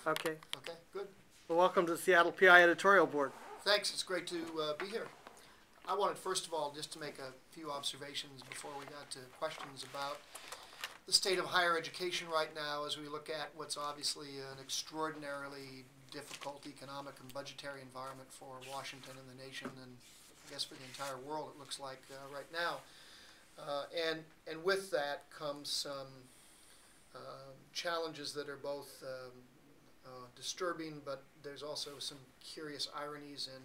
Okay. Okay, good. Well, welcome to the Seattle P-I Editorial Board. Thanks. It's great to be here. I wanted, first of all, just to make a few observations before we got to questions about the state of higher education right now as we look at what's obviously an extraordinarily difficult economic and budgetary environment for Washington and the nation, and I guess for the entire world it looks like right now. And with that comes some challenges that are both disturbing, but there's also some curious ironies and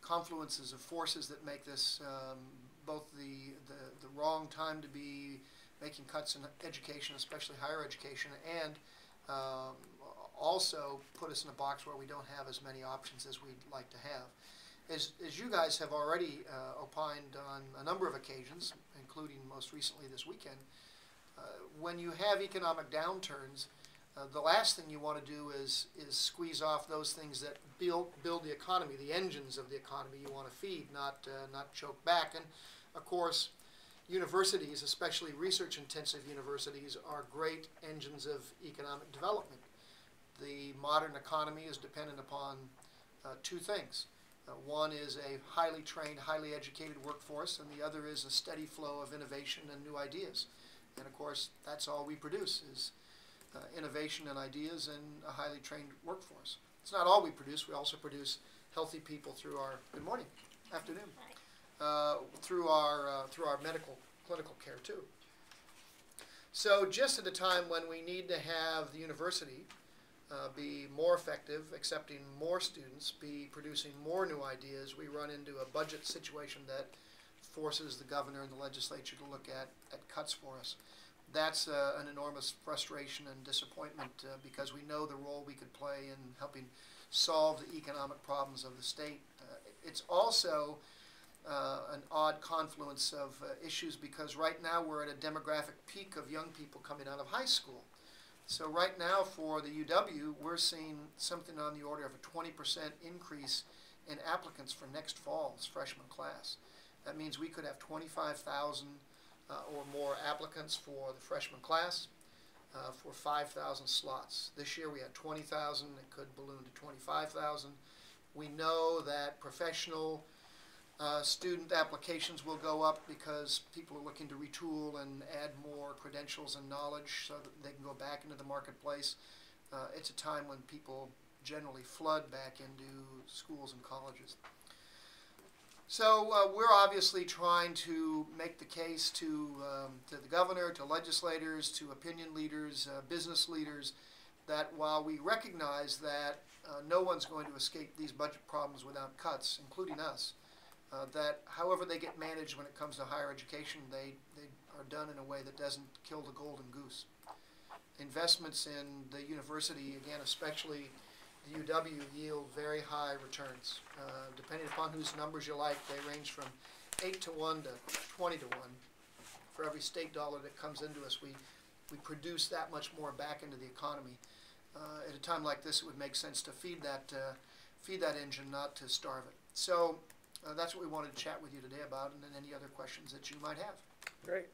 confluences of forces that make this both the wrong time to be making cuts in education, especially higher education, and also put us in a box where we don't have as many options as we'd like to have. As you guys have already opined on a number of occasions, including most recently this weekend, when you have economic downturns, the last thing you want to do is squeeze off those things that build the economy, the engines of the economy you want to feed, not choke back. And of course, universities, especially research-intensive universities, are great engines of economic development. The modern economy is dependent upon two things. One is a highly trained, highly educated workforce, and the other is a steady flow of innovation and new ideas. And of course, that's all we produce is innovation and ideas and a highly trained workforce. It's not all we produce. We also produce healthy people through our, good morning, afternoon, through our medical, clinical care too. So just at a time when we need to have the university be more effective, accepting more students, be producing more new ideas, we run into a budget situation that forces the governor and the legislature to look at cuts for us. That's an enormous frustration and disappointment because we know the role we could play in helping solve the economic problems of the state. It's also an odd confluence of issues because right now we're at a demographic peak of young people coming out of high school. So right now for the UW, we're seeing something on the order of a 20% increase in applicants for next fall's freshman class. That means we could have 25,000 or more applicants for the freshman class for 5,000 slots. This year we had 20,000. It could balloon to 25,000. We know that professional student applications will go up because people are looking to retool and add more credentials and knowledge so that they can go back into the marketplace. It's a time when people generally flood back into schools and colleges. So we're obviously trying to make the case to the governor, to legislators, to opinion leaders, business leaders, that while we recognize that no one's going to escape these budget problems without cuts, including us, that however they get managed when it comes to higher education, they are done in a way that doesn't kill the golden goose. Investments in the university, again, especially the UW, yield very high returns. Depending upon whose numbers you like, they range from 8 to 1 to 20 to 1. For every state dollar that comes into us, we produce that much more back into the economy. At a time like this, it would make sense to feed that engine, not to starve it. So that's what we wanted to chat with you today about, and then any other questions that you might have. Great.